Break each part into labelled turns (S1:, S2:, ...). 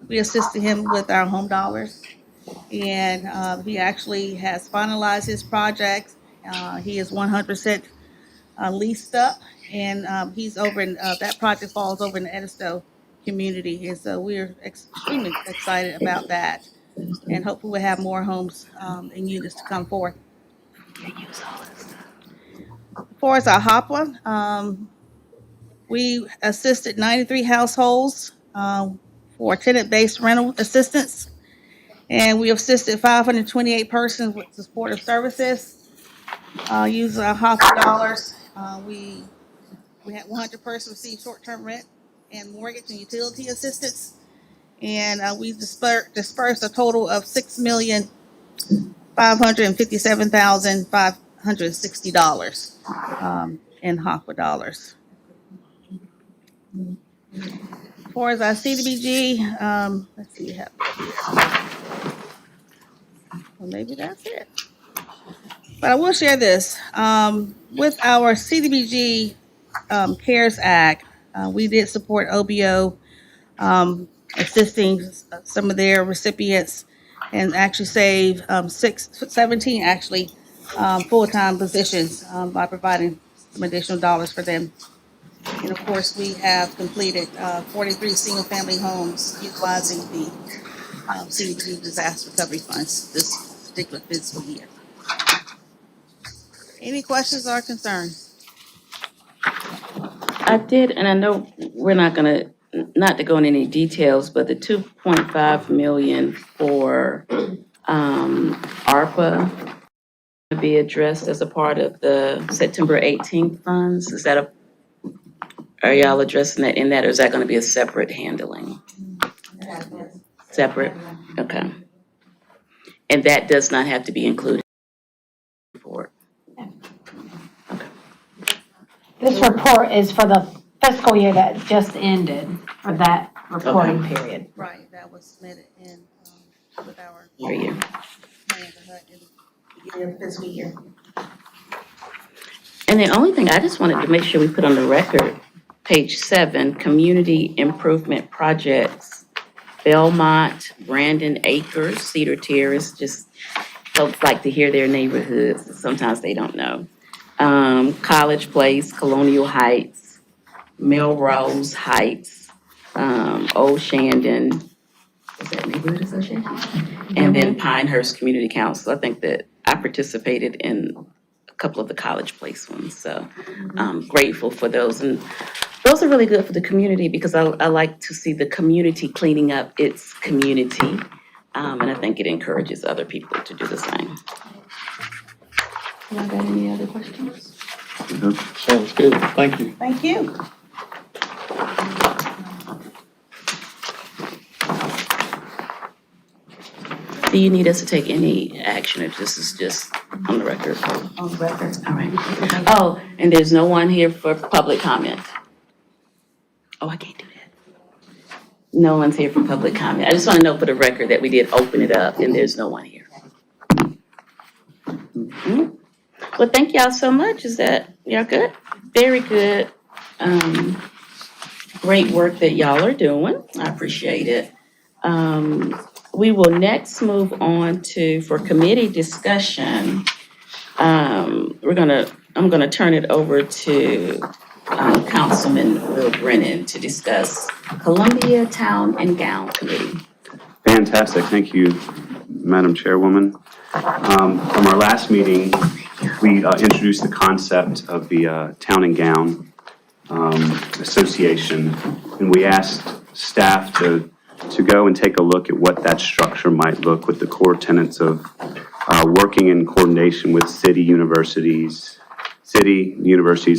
S1: We assisted him with our home dollars, and he actually has finalized his project. He is 100% leased up, and he's over in that project falls over in the Edisto community, and so we're extremely excited about that, and hopefully we'll have more homes and units to come forth. As far as our HOPWA, we assisted 93 households for tenant-based rental assistance, and we assisted 528 persons with supportive services using our HOPWA dollars. We had 100 persons receive short-term rent and mortgage and utility assistance, and we dispersed a total of $6,557,560 in HOPWA dollars. As far as our CDBG, let's see, well, maybe that's it. But I will share this. With our CDBG CARES Act, we did support OBO, assisting some of their recipients and actually save 17 actually full-time positions by providing some additional dollars for them. And of course, we have completed 43 single-family homes utilizing the CDBG disaster recovery funds this particular fiscal year. Any questions or concerns?
S2: I did, and I know we're not gonna, not to go into any details, but the 2.5 million for ARPA to be addressed as a part of the September 18th funds. Is that are y'all addressing that in that, or is that gonna be a separate handling? Separate? Okay. And that does not have to be included in the report?
S3: This report is for the fiscal year that just ended, for that reporting period.
S1: Right, that was submitted in with our
S2: For you.
S1: plan for HUD in the beginning of the fiscal year.
S2: And the only thing I just wanted to make sure we put on the record, page 7, community improvement projects, Belmont, Brandon Acres, Cedar Terrace, just folks like to hear their neighborhoods. Sometimes they don't know. College Place, Colonial Heights, Melrose Heights, Old Shandon, is that neighborhood association? And then Pinehurst Community Council. I think that I participated in a couple of the College Place ones, so I'm grateful for those. And those are really good for the community because I like to see the community cleaning up its community. And I think it encourages other people to do the same. Y'all got any other questions?
S4: Sounds good. Thank you.
S1: Thank you.
S2: Do you need us to take any action if this is just on the record? On the record, all right. Oh, and there's no one here for public comment? Oh, I can't do that. No one's here for public comment. I just want to know for the record that we did open it up and there's no one here. Mhm. Well, thank y'all so much. Is that, y'all good? Very good. Great work that y'all are doing. I appreciate it. We will next move on to, for committee discussion, I'm gonna turn it over to Councilman Will Brennan to discuss Columbia Town and Gown Committee.
S5: Fantastic. Thank you, Madam Chairwoman. From our last meeting, we introduced the concept of the Town and Gown Association, and we asked staff to go and take a look at what that structure might look with the core tenets of working in coordination with city universities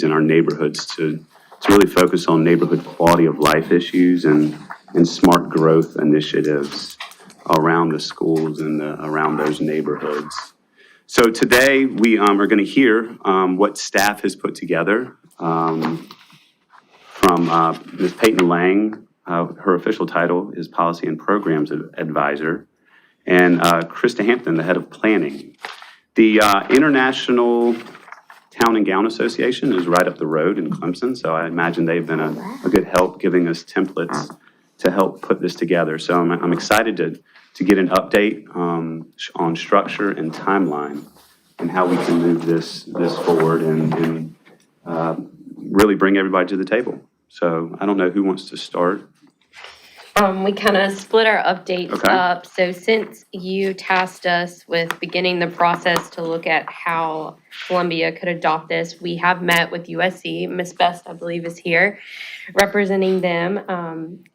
S5: in our neighborhoods to really focus on neighborhood quality of life issues and smart growth initiatives around the schools and around those neighborhoods. So today we are going to hear what staff has put together from Ms. Peyton Lang. Her official title is Policy and Programs Advisor, and Krista Hampton, the head of planning. The International Town and Gown Association is right up the road in Clemson, so I imagine they've been a good help giving us templates to help put this together. So I'm excited to get an update on structure and timeline and how we can move this forward and really bring everybody to the table. So I don't know who wants to start.
S6: We kind of split our updates
S5: Okay.
S6: up. So since you tasked us with beginning the process to look at how Columbia could adopt this, we have met with USC. Ms. Best, I believe, is here representing them,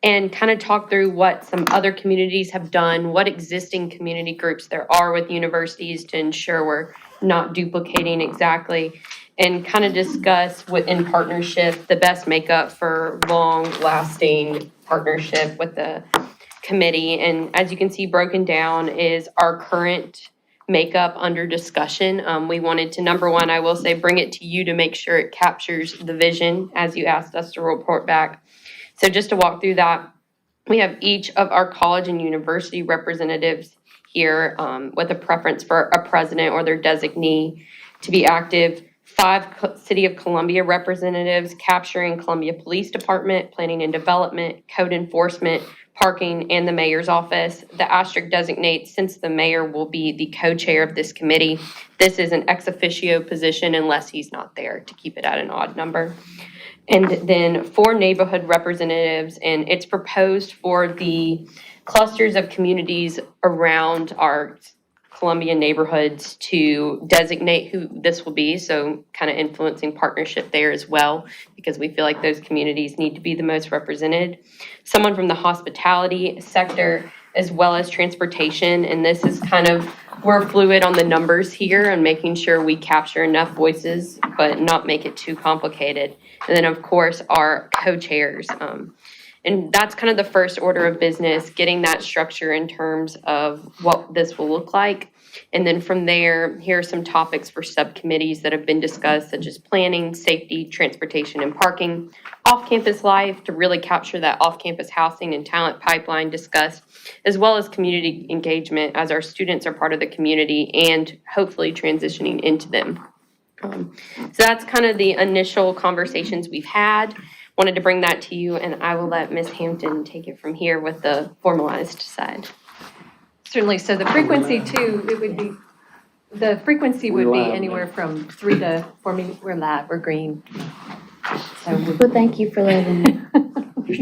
S6: and kind of talk through what some other communities have done, what existing community groups there are with universities to ensure we're not duplicating exactly, and kind of discuss in partnership the best makeup for long-lasting partnership with the committee. And as you can see, broken down is our current makeup under discussion. We wanted to, number one, I will say, bring it to you to make sure it captures the vision as you asked us to report back. So just to walk through that, we have each of our college and university representatives here with a preference for a president or their designee to be active. 5 City of Columbia representatives capturing Columbia Police Department, Planning and Development, Code Enforcement, Parking, and the Mayor's Office. The asterisk designates, since the mayor will be the co-chair of this committee, this is an ex officio position unless he's not there, to keep it at an odd number. And then 4 neighborhood representatives, and it's proposed for the clusters of communities around our Columbia neighborhoods to designate who this will be, so kind of influencing partnership there as well, because we feel like those communities need to be the most represented. Someone from the hospitality sector as well as transportation, and this is kind of, we're fluid on the numbers here and making sure we capture enough voices, but not make it too complicated. And then, of course, our co-chairs. And that's kind of the first order of business, getting that structure in terms of what this will look like. And then from there, here are some topics for subcommittees that have been discussed, such as planning, safety, transportation, and parking. Off-campus life, to really capture that off-campus housing and talent pipeline discussed, as well as community engagement as our students are part of the community and hopefully transitioning into them. So that's kind of the initial conversations we've had. Wanted to bring that to you, and I will let Ms. Hampton take it from here with the formalized side.
S7: Certainly, so the frequency too, the frequency would be
S4: We're live
S7: anywhere from 3 to 4 meetings. We're live, we're green. So
S2: Well, thank you for letting me.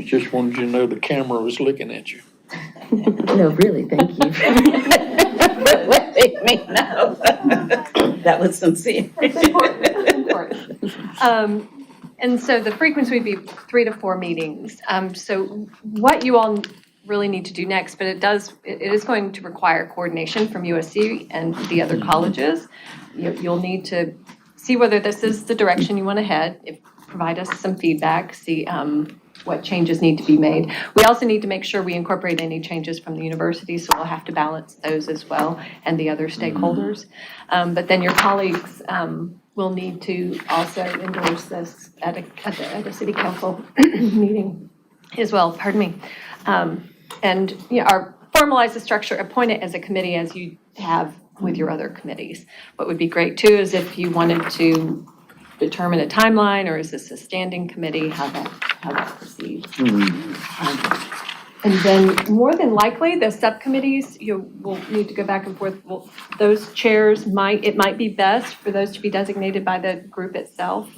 S4: Just wanted you to know the camera was looking at you.
S2: No, really, thank you. For letting me know. That was sincere.
S7: it's important, it's important. And so the frequency would be 3 to 4 meetings. So what you all really need to do next, but it is going to require coordination from USC and the other colleges. You'll need to see whether this is the direction you want to head, provide us some feedback, see what changes need to be made. We also need to make sure we incorporate any changes from the university, so we'll have to balance those as well and the other stakeholders. But then your colleagues will need to also endorse this at a city council meeting as well, pardon me. And our formalize the structure, appoint it as a committee as you have with your other committees. What would be great too is if you wanted to determine a timeline, or is this a standing committee, how that proceeds. And then more than likely, the subcommittees, you will need to go back and forth. Well, those chairs it might be best for those to be designated by the group itself.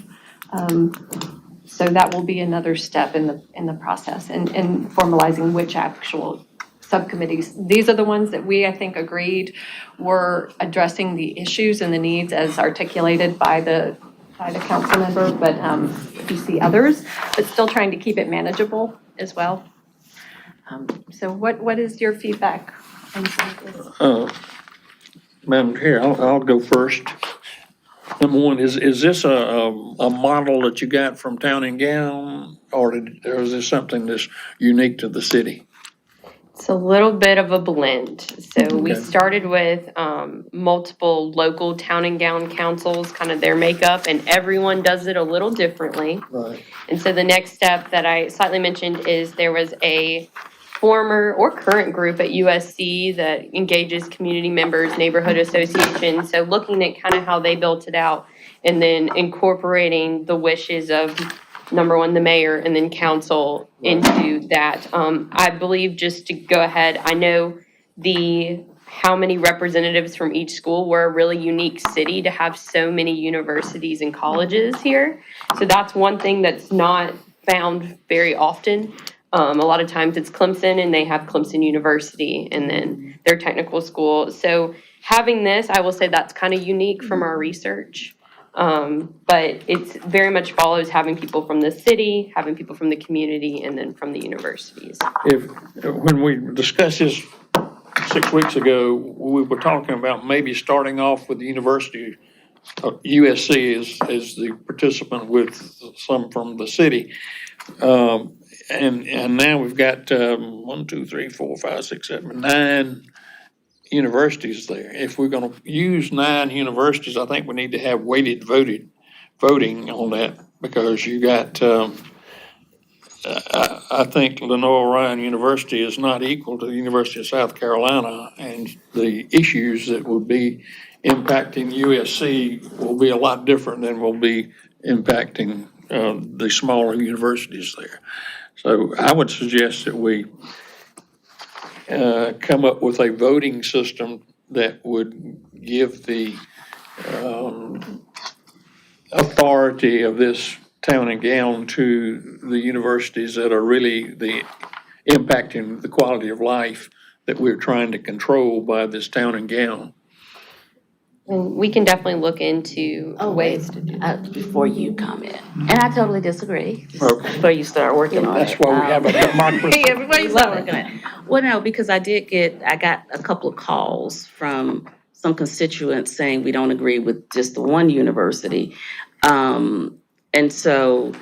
S7: So that will be another step in the process and formalizing which actual subcommittees. These are the ones that we, I think, agreed were addressing the issues and the needs as articulated by the council member, but you see others, but still trying to keep it manageable as well. So what is your feedback on some of this?
S4: Madam Chair, I'll go first. Number one, is this a model that you got from Town and Gown, or is this something that's unique to the city?
S6: It's a little bit of a blend. So we
S4: Okay.
S6: started with multiple local town and gown councils, kind of their makeup, and everyone does it a little differently.
S4: Right.
S6: And so the next step that I slightly mentioned is there was a former or current group at USC that engages community members, neighborhood associations. So looking at kind of how they built it out and then incorporating the wishes of number one, the mayor, and then council into that. I believe, just to go ahead, I know how many representatives from each school. We're a really unique city to have so many universities and colleges here. So that's one thing that's not found very often. A lot of times it's Clemson and they have Clemson University and then their technical school. So having this, I will say that's kind of unique from our research. But it's very much follows having people from the city, having people from the community, and then from the universities.
S4: When we discussed this 6 weeks ago, we were talking about maybe starting off with the university, USC as the participant with some from the city. And now we've got 1, 2, 3, 4, 5, 6, 7, 9 universities there. If we're gonna use 9 universities, I think we need to have weighted voting on that, because you got, I think Lenoir Ryan University is not equal to the University of South Carolina, and the issues that would be impacting USC will be a lot different than will be impacting the smaller universities there. So I would suggest that we come up with a voting system that would give the authority of this town and gown to the universities that are really impacting the quality of life that we're trying to control by this town and gown.
S6: And we can definitely look into ways to do that.
S2: Before you comment, and I totally disagree,
S4: Okay.
S2: before you start working on it.
S4: That's why we have a democracy.
S2: Hey, everybody start working on it. Well, no, because I got a couple of calls from some constituents saying we don't agree with just the one university. And so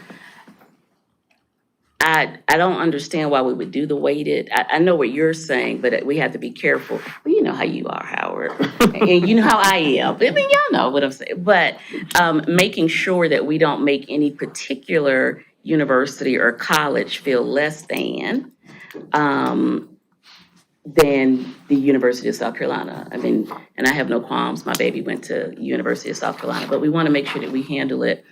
S2: I don't understand why we would do the weighted. I know what you're saying, but we have to be careful. Well, you know how you are, Howard, and you know how I am. I mean, y'all know what I'm saying. But making sure that we don't make any particular university or college feel less than the University of South Carolina. I mean, and I have no qualms. My baby went to University of South Carolina, but we want to make sure that we handle it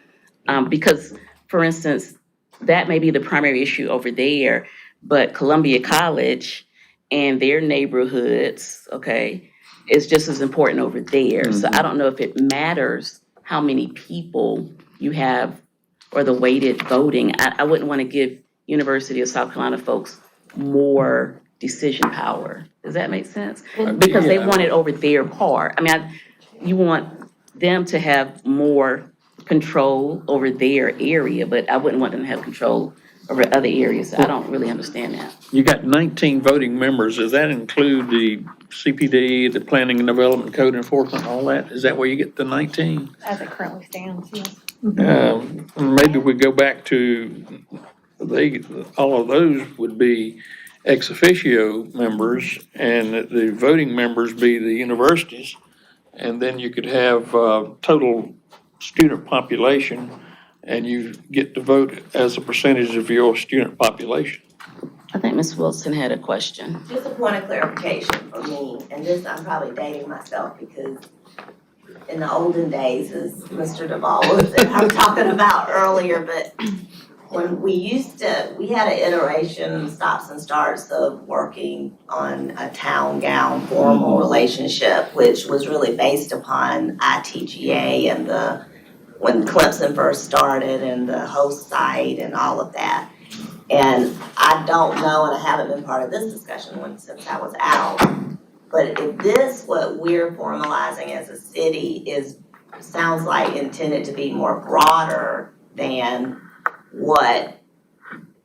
S2: because, for instance, that may be the primary issue over there, but Columbia College and their neighborhoods, okay, is just as important over there. So I don't know if it matters how many people you have or the weighted voting. I wouldn't want to give University of South Carolina folks more decision power. Does that make sense? Because they want it over their part. I mean, you want them to have more control over their area, but I wouldn't want them to have control over other areas. I don't really understand that.
S4: You got 19 voting members. Does that include the CPD, the Planning and Development Code Enforcement, all that? Is that where you get the 19?
S7: As it currently stands, yes.
S4: Maybe we go back to, all of those would be ex officio members, and the voting members be the universities. And then you could have total student population, and you get to vote as a percentage of your student population.
S2: I think Ms. Wilson had a question.
S8: Just a point of clarification for me, and this, I'm probably dating myself because in the olden days, as Mr. Duvall was, I'm talking about earlier, but when we had an iteration, stops and starts of working on a town gown formal relationship, which was really based upon ITGA and when Clemson first started and the host site and all of that. And I don't know, and I haven't been part of this discussion since I was out, but if this, what we're formalizing as a city sounds like intended to be more broader than what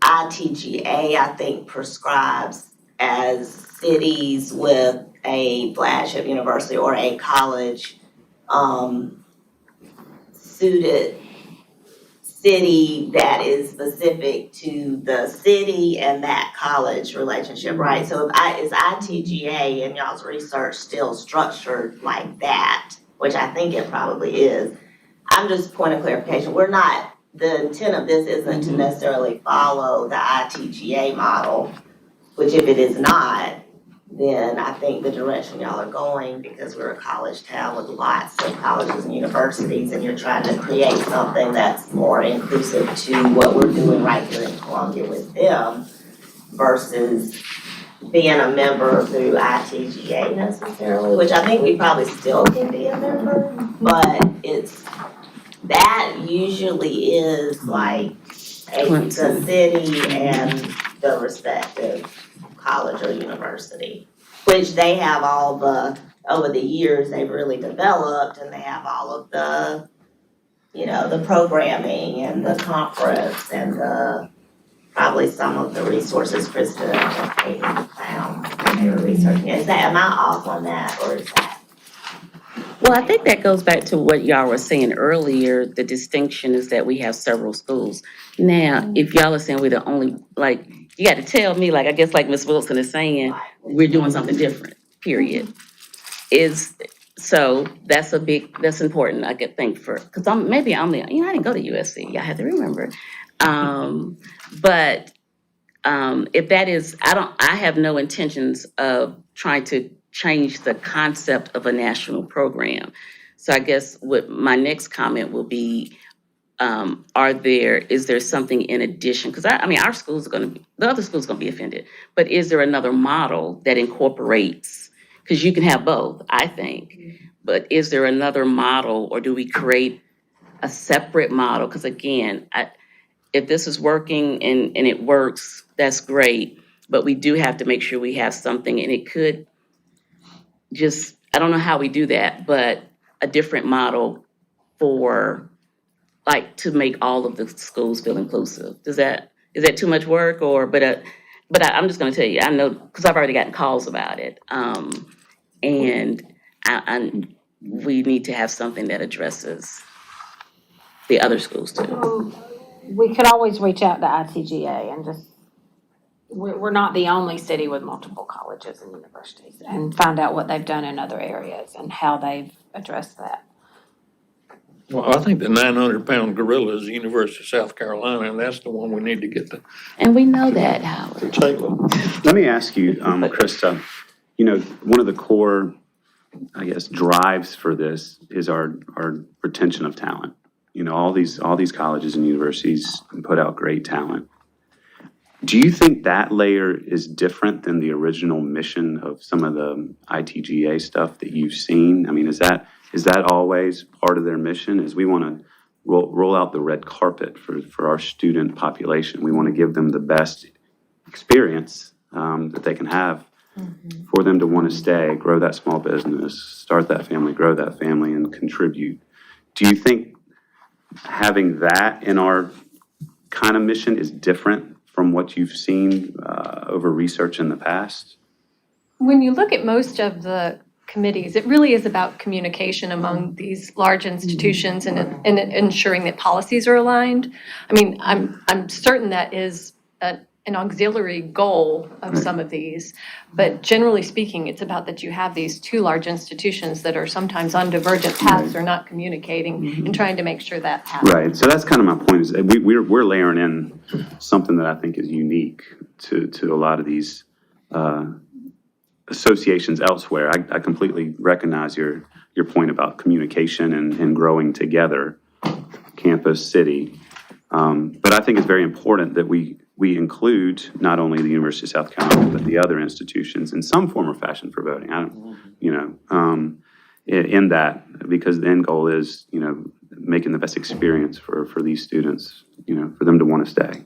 S8: ITGA, I think, prescribes as cities with a flagship university or a college suited city that is specific to the city and that college relationship, right? So is ITGA in y'all's research still structured like that, which I think it probably is. I'm just point of clarification. The intent of this isn't to necessarily follow the ITGA model, which if it is not, than I think the direction y'all are going, because we're a college town with lots of colleges and universities, and you're trying to create something that's more inclusive to what we're doing right here in Columbia with them versus being a member through ITGA necessarily, which I think we probably still can be a member, but that usually is like the city and the respective college or university, which they have all over the years, they've really developed, and they have all of the, the programming and the conference and probably some of the resources Krista and Katie found when they were researching. Am I off on that, or is that?
S2: Well, I think that goes back to what y'all were saying earlier. The distinction is that we have several schools. Now, if y'all are saying we're the only, like, you got to tell me, like, I guess like Ms. Wilson is saying, we're doing something different, period. So that's important, I could think because I didn't go to USC, I had to remember. But if that is, I have no intentions of trying to change the concept of a national program. So I guess what my next comment will be, is there something in addition? Because our schools are the other schools are gonna be offended, but is there another model that incorporates, because you can have both, I think, but is there another model, or do we create a separate model? Because again, if this is working and it works, that's great, but we do have to make sure we have something, and it could I don't know how we do that, but a different model for, like, to make all of the schools feel inclusive. Is that too much work, but I'm just gonna tell you, I know, because I've already gotten calls about it. And we need to have something that addresses the other schools too.
S3: We could always reach out to ITGA and just, we're not the only city with multiple colleges and universities, and find out what they've done in other areas and how they've addressed that.
S4: Well, I think the 900-pound gorilla is the University of South Carolina, and that's the one we need to get the
S2: And we know that, Howard.
S4: table.
S5: Let me ask you, Krista, one of the core, I guess, drives for this is our retention of talent. All these colleges and universities put out great talent. Do you think that layer is different than the original mission of some of the ITGA stuff that you've seen? I mean, is that always part of their mission? Is we want to roll out the red carpet for our student population. We want to give them the best experience that they can have for them to want to stay, grow that small business, start that family, grow that family, and contribute. Do you think having that in our kind of mission is different from what you've seen over research in the past?
S7: When you look at most of the committees, it really is about communication among these large institutions and ensuring that policies are aligned. I mean, I'm certain that is an auxiliary goal of some of these, but generally speaking, it's about that you have these two large institutions that are sometimes on divergent paths or not communicating and trying to make sure that happens.
S5: Right, so that's kind of my point, is that we're layering in something that I think is unique to a lot of these associations elsewhere. I completely recognize your point about communication and growing together, campus, city. But I think it's very important that we include not only the University of South Carolina, but the other institutions in some form or fashion for voting. In that, because the end goal is, making the best experience for these students, for them to want to stay.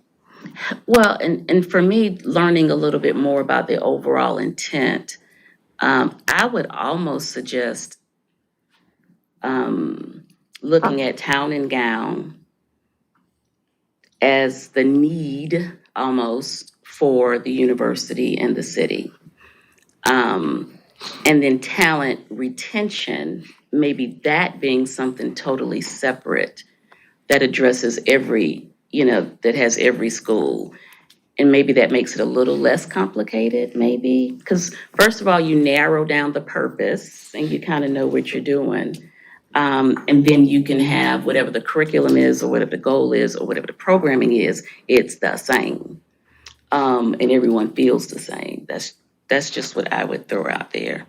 S2: Well, and for me, learning a little bit more about the overall intent, I would almost suggest looking at Town and Gown as the need almost for the university and the city. And then talent retention, maybe that being something totally separate that addresses that has every school. And maybe that makes it a little less complicated, maybe. Because first of all, you narrow down the purpose and you kind of know what you're doing. And then you can have whatever the curriculum is or whatever the goal is or whatever the programming is, it's the same. And everyone feels the same. that's just what I would throw out there.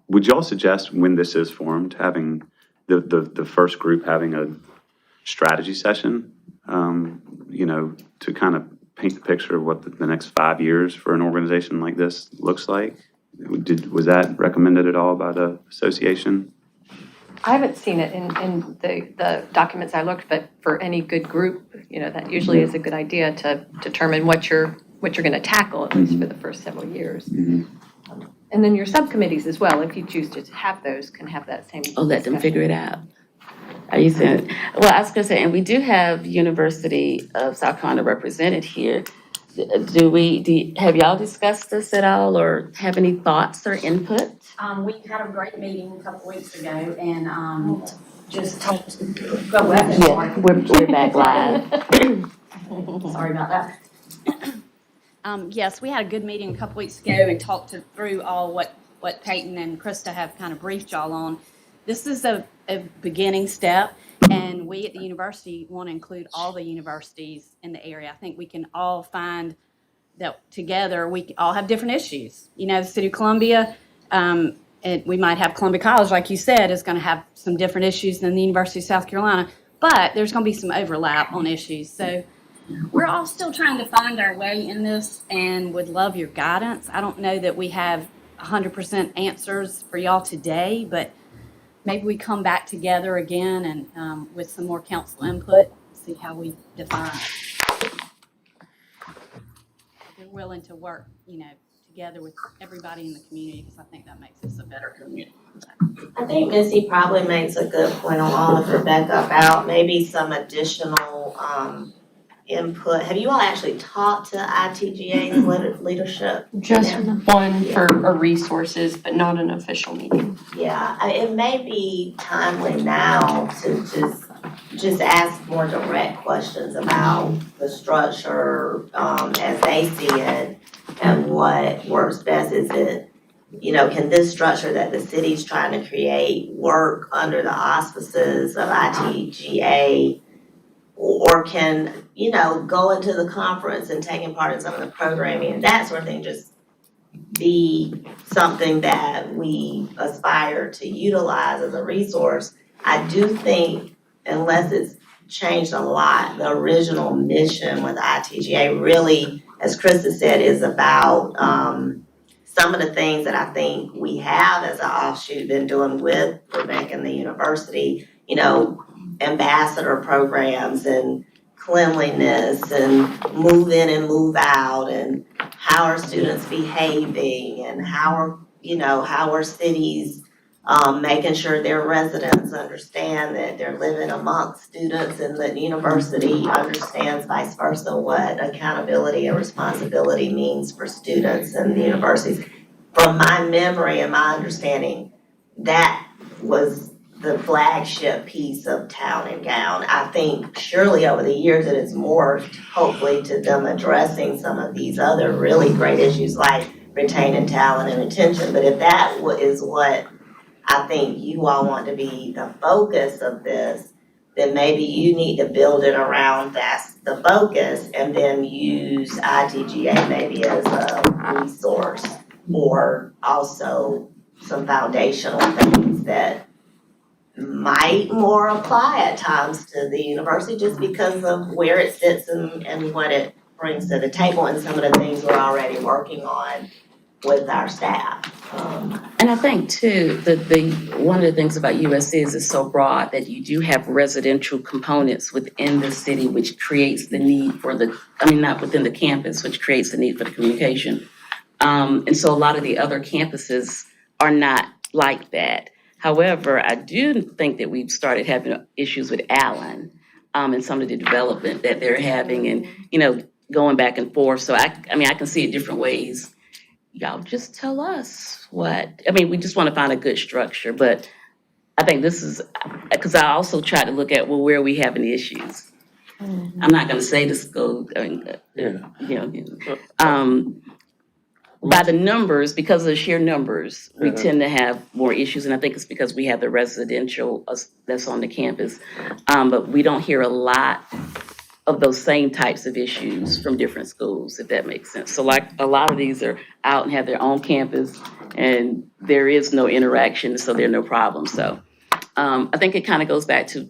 S5: Would y'all suggest when this is formed, having the first group having a strategy session? To kind of paint the picture of what the next 5 years for an organization like this looks like? Was that recommended at all by the association?
S7: I haven't seen it in the documents I looked, but for any good group, that usually is a good idea to determine what you're gonna tackle, at least for the first several years. And then your subcommittees as well, if you choose to have those, can have that same.
S2: Oh, let them
S7: discussion.
S2: figure it out. Are you saying, well, I was gonna say, and we do have University of South Carolina represented here. Have y'all discussed this at all or have any thoughts or input?
S9: We had a great meeting a couple weeks ago and, just talked, go ahead.
S2: Yeah, we're back live.
S9: Sorry about that. Yes, we had a good meeting a couple weeks ago and talked through all what Peyton and Krista have kind of briefed y'all on. This is a beginning step, and we at the university want to include all the universities in the area. I think we can all find that together we all have different issues. The city of Columbia, we might have Columbia College, like you said, is going to have some different issues than the University of South Carolina, but there's going to be some overlap on issues. So we're all still trying to find our way in this and would love your guidance. I don't know that we have 100% answers for y'all today, but maybe we come back together again and with some more council input, see how we define it. We're willing to work, together with everybody in the community because I think that makes us a better community.
S8: I think Missy probably makes a good point along with Rebecca about maybe some additional, input. Have you all actually talked to ITGA's leadership?
S6: Just
S8: Yeah.
S6: one for resources, but not an official meeting.
S8: Yeah, it may be timely now to just ask more direct questions about the structure, as they see it and what works best. Is it, can this structure that the city's trying to create work under the auspices of ITGA? Or can, go into the conference and taking part in some of the programming and that sort of thing just be something that we aspire to utilize as a resource? I do think, unless it's changed a lot, the original mission with ITGA really, as Krista said, is about some of the things that I think we have as an offshoot been doing with Rebecca and the university, ambassador programs and cleanliness and move in and move out and how are students behaving and how are cities making sure their residents understand that they're living amongst students and that the university understands vice versa what accountability and responsibility means for students and the universities. From my memory and my understanding, that was the flagship piece of Town and Gown. I think surely over the years it has morphed, hopefully, to them addressing some of these other really great issues like retaining talent and retention. But if that is what I think you all want to be the focus of this, then maybe you need to build it around that's the focus and then use ITGA maybe as a resource or also some foundational things that might more apply at times to the university just because of where it sits and what it brings to the table and some of the things we're already working on with our staff.
S2: And I think too, one of the things about USC is it's so broad that you do have residential components within the city, which creates the need for not within the campus, which creates the need for the communication. And so a lot of the other campuses are not like that. However, I do think that we've started having issues with Allen, and some of the development that they're having and, going back and forth. So I can see it different ways. Y'all just tell us we just want to find a good structure, but I think this is, because I also try to look at, where are we having issues? I'm not going to say this go, by the numbers, because of the sheer numbers, we tend to have more issues, and I think it's because we have the residential that's on the campus. But we don't hear a lot of those same types of issues from different schools, if that makes sense. So like, a lot of these are out and have their own campus, and there is no interaction, so there are no problems. So I think it kind of goes back to,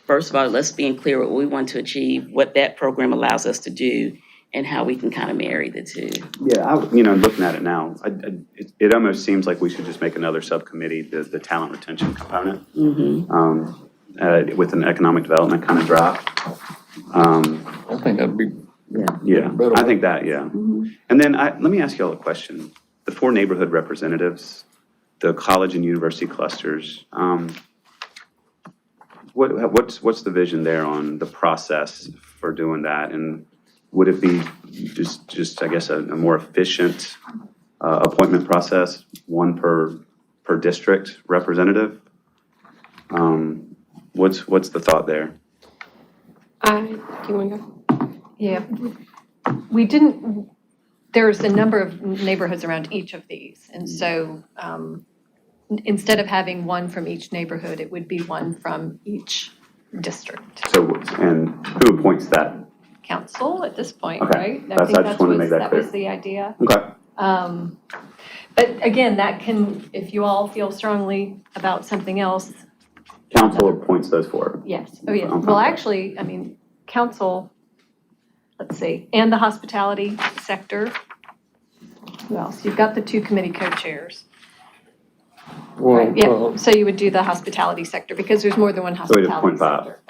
S2: first of all, let's be clear what we want to achieve, what that program allows us to do, and how we can kind of marry the two.
S5: Yeah, looking at it now, it almost seems like we should just make another subcommittee, the talent retention component, with an economic development kind of draft.
S4: I think that'd be,
S5: Yeah,
S4: Better
S5: I
S4: way.
S5: think that, yeah. And then let me ask y'all a question. The 4 neighborhood representatives, the college and university clusters, what's the vision there on the process for doing that? And would it be just I guess, a more efficient appointment process, one per district representative? What's the thought there?
S6: Do you want to go?
S7: Yeah, we didn't, there's a number of neighborhoods around each of these. And so instead of having one from each neighborhood, it would be one from each district.
S5: So, and who appoints that?
S7: Council at this point,
S5: Okay,
S7: right?
S5: I just wanted to make that
S7: That
S5: clear.
S7: was the idea.
S5: Okay.
S7: But again, that can, if you all feel strongly about something else,
S5: Council appoints those 4.
S7: yes, oh yes.
S5: Okay.
S7: Well, actually, I mean, council, let's see, and the hospitality sector. Who else? You've got the 2 committee co-chairs.
S4: well,
S7: Right, yeah, so you would do the hospitality sector because there's more than one
S5: So we'd
S7: hospitality
S5: appoint 5.
S7: sector.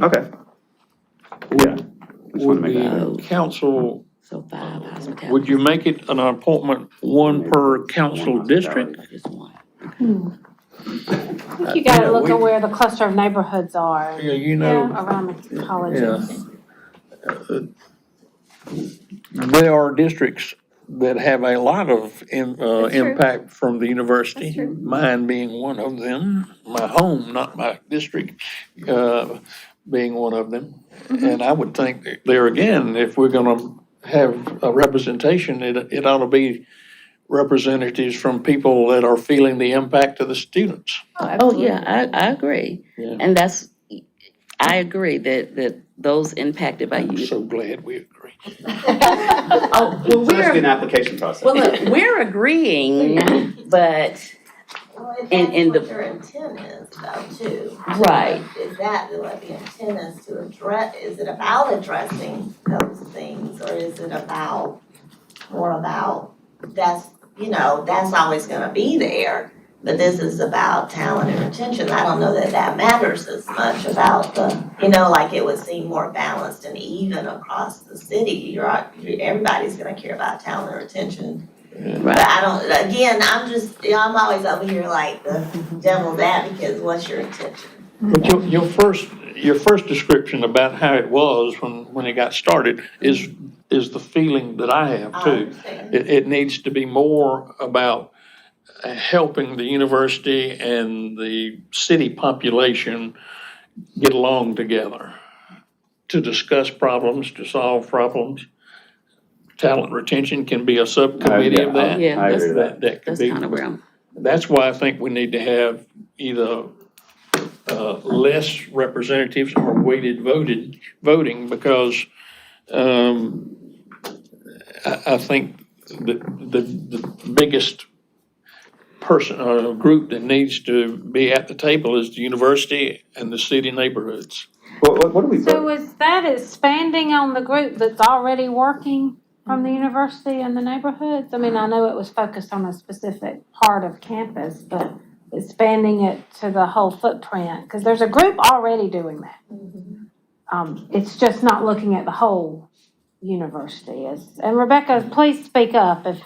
S5: Okay. Yeah. Just wanted
S4: would
S5: to make that.
S4: the council,
S2: So 5 hospitality.
S4: would you make it an appointment, one per council district?
S2: Just one.
S10: I think you gotta look at where the cluster of neighborhoods are
S4: Yeah, you know,
S10: around the colleges.
S4: there are districts that have a lot of
S7: true.
S4: impact from the university.
S7: That's true.
S4: Mine being one of them, my home, not my district, being one of them. And I would think that there again, if we're gonna have a representation, it ought to be representatives from people that are feeling the impact of the students.
S2: Oh, yeah, I agree.
S4: Yeah.
S2: And I agree that those impacted by
S4: I'm
S2: you.
S4: so glad we agree.
S2: Oh, well,
S5: So this be an
S2: we're,
S5: application process.
S2: well, look, we're agreeing, but,
S8: Well, if
S2: And
S8: that's
S2: the-
S8: what your intent is though, too.
S2: Right.
S8: Is that what the intent is to address, is it about addressing those things, or is it about, more about, that's always gonna be there, but this is about talent and retention. I don't know that that matters as much about like it would seem more balanced and even across the city. Everybody's gonna care about talent and retention. But
S2: right,
S8: I don't, again, I'm always over here like the devil's advocate, what's your intention?
S4: But your first description about how it was when it got started is the feeling that I have
S8: I
S4: too.
S8: understand.
S4: It needs to be more about helping the university and the city population get along together to discuss problems, to solve problems. Talent retention can be a subcommittee of that.
S2: Yeah,
S5: I agree with that.
S4: That could
S2: that's
S4: be.
S2: kind of where I'm,
S4: That's why I think we need to have either less representatives or weighted voting, because I think the biggest group that needs to be at the table is the university and the city neighborhoods.
S5: What do we
S10: So
S5: vote?
S10: is that expanding on the group that's already working from the university and the neighborhoods? I mean, I know it was focused on a specific part of campus, but expanding it to the whole footprint, because there's a group already doing that. It's just not looking at the whole university. And Rebecca, please speak up if.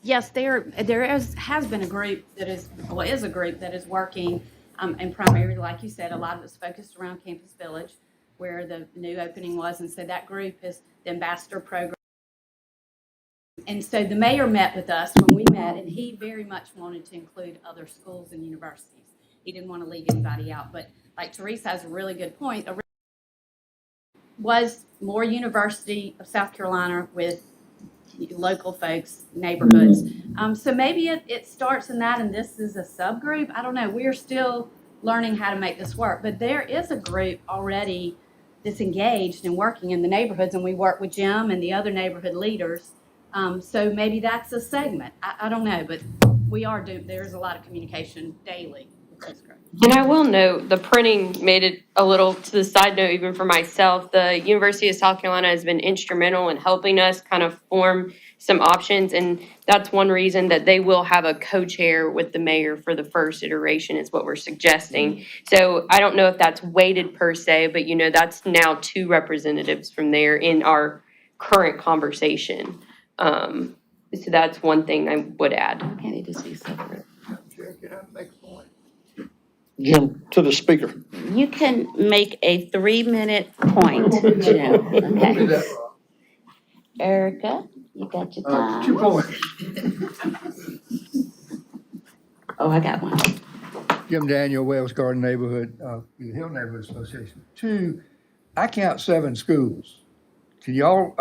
S9: Yes, has been a group that is a group that is working, and primarily, like you said, a lot of it's focused around Campus Village, where the new opening was, and so that group is the ambassador program. And so the mayor met with us when we met, and he very much wanted to include other schools and universities. He didn't want to leave anybody out, but like Teresa has a really good point. Was more University of South Carolina with local folks, neighborhoods. So maybe it starts in that, and this is a subgroup. I don't know. We're still learning how to make this work. But there is a group already that's engaged and working in the neighborhoods, and we work with Jim and the other neighborhood leaders. So maybe that's a segment. I don't know, but there's a lot of communication daily. That's great.
S6: And I will note, the printing made it a little, to the side note, even for myself, the University of South Carolina has been instrumental in helping us kind of form some options. And that's one reason that they will have a co-chair with the mayor for the first iteration is what we're suggesting. So I don't know if that's weighted per se, but that's now 2 representatives from there in our current conversation. So that's one thing I would add.
S2: Can it just be separate?
S4: Jim, to the speaker.
S2: You can make a 3-minute point, Jim. Okay. Erica, you got your time?
S11: 2 points.
S2: Oh, I got one.
S11: Jim Daniel, Wells Garden Neighborhood, the Hill Neighborhood Association. 2, I count 7 schools. Can y'all,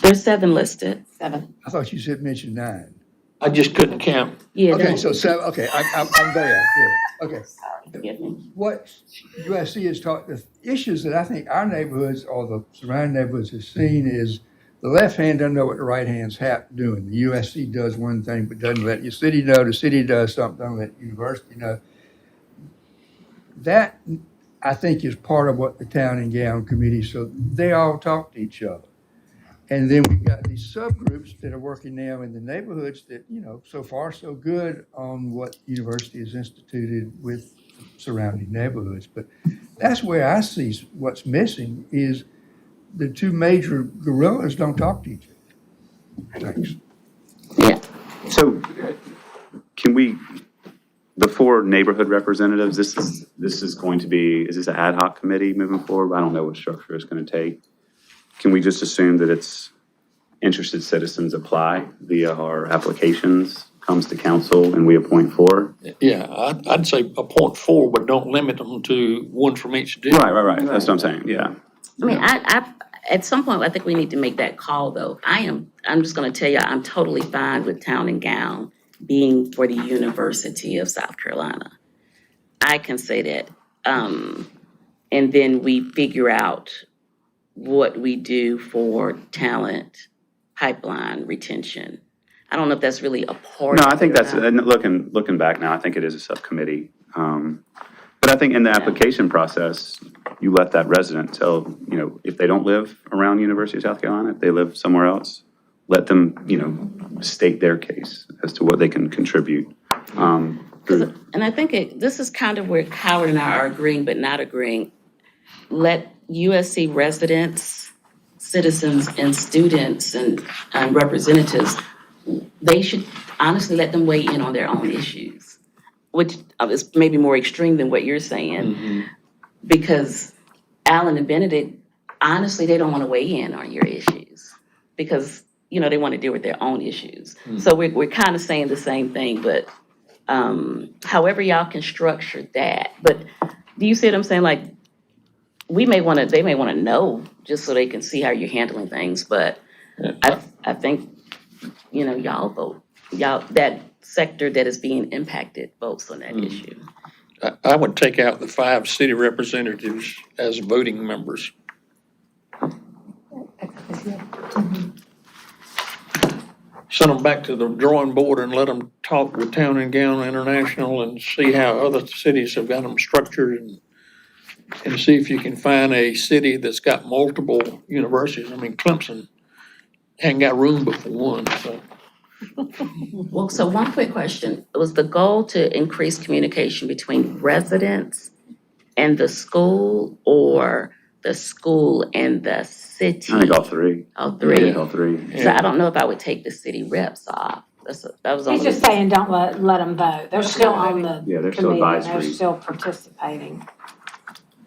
S2: There's 7 listed.
S9: 7.
S11: I thought you said mention 9.
S4: I just couldn't count.
S2: Yeah.
S11: Okay, so 7, okay, I'm there, good, okay.
S2: Forgive me.
S11: What USC has taught, the issues that I think our neighborhoods or the surrounding neighborhoods have seen is the left hand doesn't know what the right hand's doing. The USC does one thing, but doesn't let your city know. The city does something, doesn't let the university know. That, I think, is part of what the Town and Gown Committee, so they all talk to each other. And then we've got these subgroups that are working now in the neighborhoods that, so far so good on what university has instituted with surrounding neighborhoods. But that's where I see what's missing is the 2 major gorillas don't talk to each other. Thanks.
S2: Yeah.
S5: So can we, the 4 neighborhood representatives, this is going to be, is this an ad hoc committee moving forward? I don't know what structure it's going to take. Can we just assume that it's interested citizens apply via our applications, comes to council, and we appoint 4?
S4: Yeah, I'd say appoint 4, but don't limit them to 1 from each district.
S5: Right. That's what I'm saying, yeah.
S2: I mean, I at some point, I think we need to make that call, though. I'm just gonna tell you, I'm totally fine with Town and Gown being for the University of South Carolina. I can say that. And then we figure out what we do for talent, pipeline, retention. I don't know if that's really a part
S5: No,
S2: of
S5: I think
S2: it or
S5: that's,
S2: not.
S5: and looking back now, I think it is a subcommittee. But I think in the application process, you let that resident tell, if they don't live around University of South Carolina, if they live somewhere else, let them, state their case as to what they can contribute.
S2: And I think this is kind of where Howard and I are agreeing but not agreeing. Let USC residents, citizens, and students and representatives, they should honestly let them weigh in on their own issues, which is maybe more extreme than what you're saying. Because Alan and Benedict, honestly, they don't want to weigh in on your issues because, they want to deal with their own issues. So we're kind of saying the same thing, but however y'all can structure that. But do you see what I'm saying? Like, they may want to know just so they can see how you're handling things. But I think, y'all vote. That sector that is being impacted votes on that issue.
S4: I would take out the 5 city representatives as voting members. Send them back to the drawing board and let them talk with Town and Gown International and see how other cities have got them structured and see if you can find a city that's got multiple universities. I mean, Clemson hadn't got room but for 1, so.
S2: Well, so one quick question. Was the goal to increase communication between residents and the school or the school and the city?
S5: I think all 3.
S2: All 3?
S5: Yeah, all 3.
S2: So I don't know if I would take the city reps off. That was
S10: He's
S2: only.
S10: just saying, don't let them vote. They're still on the
S5: Yeah, they're still
S10: committee, and
S5: advisory.
S10: they're still participating.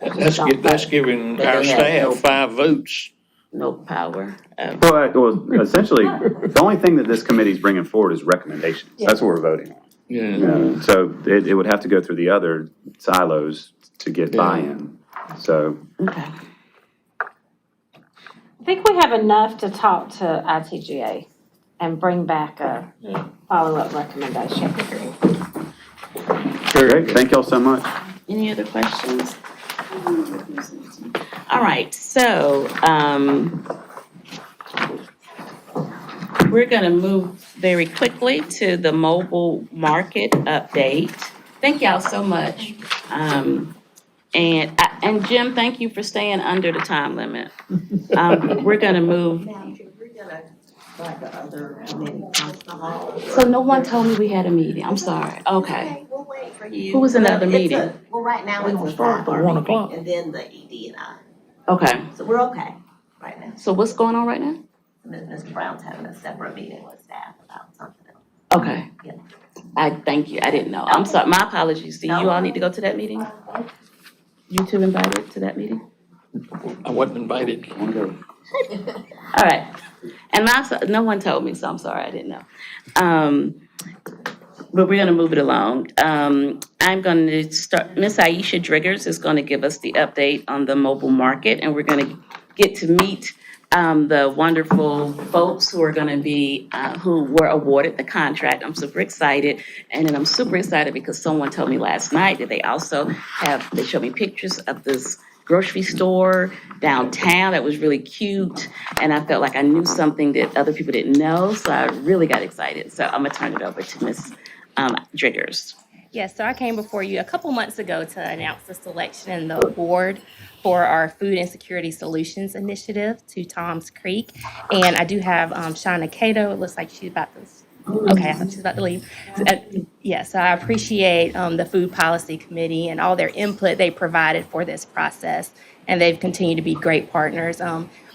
S4: That's giving
S2: But
S4: our
S2: they had no-
S4: staff 5 votes.
S2: No power.
S5: Well, essentially, the only thing that this committee's bringing forward is recommendations. That's what we're voting on.
S4: Yeah.
S5: So it would have to go through the other silos to get buy-in, so.
S2: Okay.
S10: I think we have enough to talk to ITGA and bring back a follow-up recommendation.
S5: Great, thank y'all so much.
S2: Any other questions? All right, so, we're gonna move very quickly to the mobile market update. Thank y'all so much. And Jim, thank you for staying under the time limit. We're gonna move,
S8: Now, if we're gonna, like the other committee comes to hall.
S2: so no one told me we had a meeting, I'm sorry, okay.
S8: We'll wait for you.
S2: Who was in the other
S8: It's a-
S2: meeting?
S8: Well, right now it's a
S4: Start at 1 o'clock.
S8: and then the ED and I,
S2: Okay,
S8: so we're okay right now.
S2: so what's going on right now?
S8: Mr. Brown's having a separate meeting with staff about something else.
S2: Okay.
S8: Yeah.
S2: I thank you, I didn't know, I'm sorry, my apologies, do you all need to go to that meeting? You two invited to that meeting?
S4: I wasn't invited.
S2: All right, and no one told me, so I'm sorry, I didn't know. But we're gonna move it along. I'm gonna start, Miss Aisha Driggers is gonna give us the update on the mobile market, and we're gonna get to meet the wonderful folks who are gonna be, who were awarded the contract. I'm super excited, and then I'm super excited because someone told me last night that they also they showed me pictures of this grocery store downtown that was really cute, and I felt like I knew something that other people didn't know, so I really got excited. So I'm gonna turn it over to Miss Driggers.
S12: Yes, so I came before you a couple months ago to announce the selection and the award for our Food Insecurity Solutions Initiative to Tom's Creek. And I do have Shauna Cato, it looks like she's about to, okay, I thought she was about to leave. Yes, so I appreciate the Food Policy Committee and all their input they provided for this process. And they've continued to be great partners.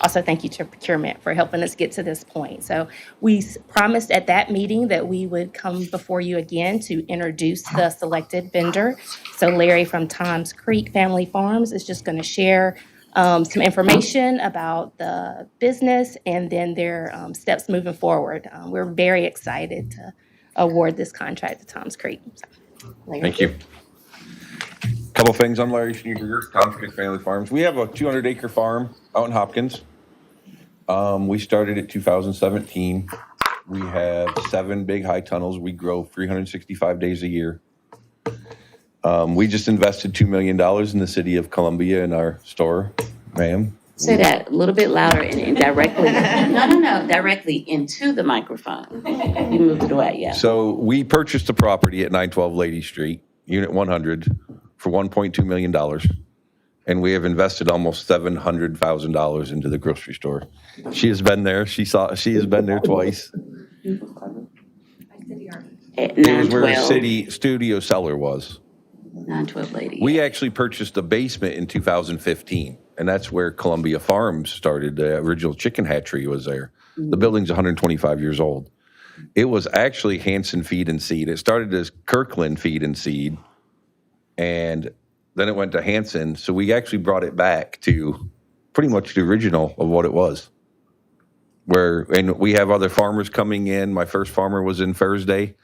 S12: Also, thank you to procurement for helping us get to this point. So we promised at that meeting that we would come before you again to introduce the selected vendor. So Larry from Tom's Creek Family Farms is just going to share some information about the business and then their steps moving forward. We're very excited to award this contract to Tom's Creek. So, Larry.
S13: Thank you. Couple things. I'm Larry Schneeberger, Tom's Creek Family Farms. We have a 200-acre farm out in Hopkins. We started in 2017. We have 7 big high tunnels. We grow 365 days a year. We just invested $2 million in the city of Columbia in our store, ma'am.
S2: Say that a little bit louder and directly, no, directly into the microphone. You moved it away, yeah.
S13: So we purchased a property at 912 Lady Street, Unit 100, for $1.2 million. And we have invested almost $700,000 into the grocery store. She has been there. She has been there twice.
S2: At
S13: It was where the
S2: 912,
S13: city studio cellar was.
S2: 912 Lady.
S13: We actually purchased a basement in 2015, and that's where Columbia Farms started. The original chicken hatchery was there. The building's 125 years old. It was actually Hanson Feed and Seed. It started as Kirkland Feed and Seed, and then it went to Hanson. So we actually brought it back to pretty much the original of what it was. And we have other farmers coming in. My first farmer was in Thursday,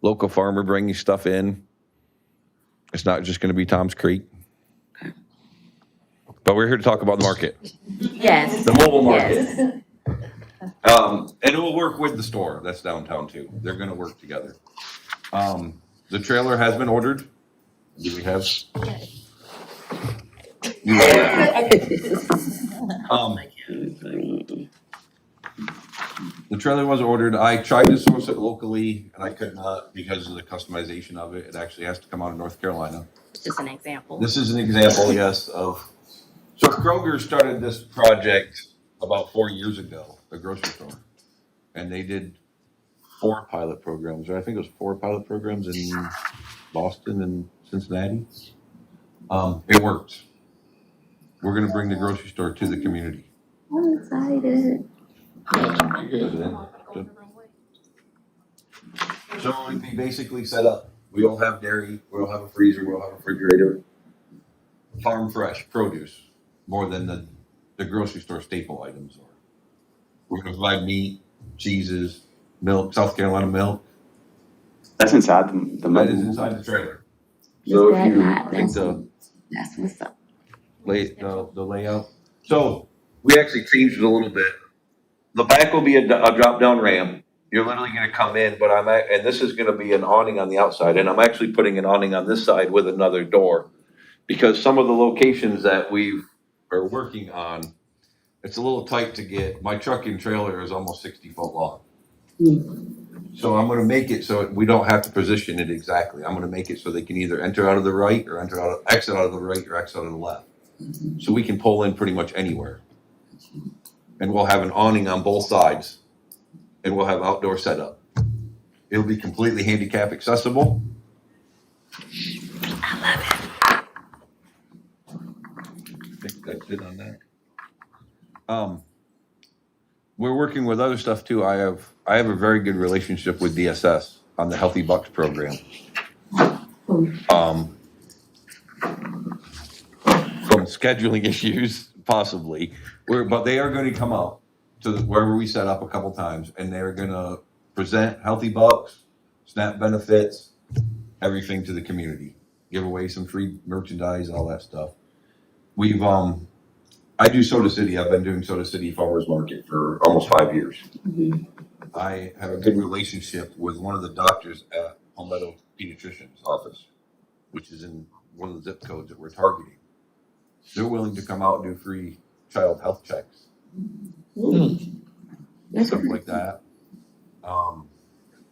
S13: local farmer bringing stuff in. It's not just going to be Tom's Creek. But we're here to talk about the market,
S2: Yes.
S13: the mobile market.
S2: Yes.
S13: And it will work with the store that's downtown too. They're going to work together. The trailer has been ordered. Do we have? The trailer was ordered. I tried to source it locally and I could not because of the customization of it. It actually has to come out of North Carolina.
S12: It's just an example.
S13: This is an example, yes, of, so Kroger started this project about 4 years ago, the grocery store. And they did 4 pilot programs, or I think it was 4 pilot programs in Boston and Cincinnati. It worked. We're gonna bring the grocery store to the community.
S2: I'm excited.
S13: So we basically set up, we all have dairy, we all have a freezer, we all have a refrigerator. Farm fresh produce, more than the grocery store staple items are. We're gonna provide meat, cheeses, milk, South Carolina milk.
S5: That's inside the
S13: That is
S5: mobile.
S13: inside the trailer.
S2: Is
S13: So if
S2: that
S13: you
S2: not-
S13: think the
S2: That's what's up.
S13: the layout. So we actually changed it a little bit. The back will be a drop down ramp You're literally gonna come in, but and this is gonna be an awning on the outside, and I'm actually putting an awning on this side with another door. Because some of the locations that are working on, it's a little tight to get, my truck and trailer is almost 60 foot long. So I'm gonna make it so we don't have to position it exactly. I'm gonna make it so they can either enter out of the right or exit out of the right or exit out of the left. So we can pull in pretty much anywhere. And we'll have an awning on both sides. And we'll have outdoor setup. It'll be completely handicap accessible. I think that's it on that. We're working with other stuff too. I have a very good relationship with DSS on the Healthy Bucks program. From scheduling issues, possibly, but they are going to come out to wherever we set up a couple times, and they're going to present Healthy Bucks, SNAP benefits, everything to the community, give away some free merchandise, all that stuff. I do Soda City. I've been doing Soda City Farmers Market for almost 5 years. I have a good relationship with one of the doctors at Palmetto Pediatrician's office, which is in one of the zip codes that we're targeting. They're willing to come out and do free child health checks. Stuff like that.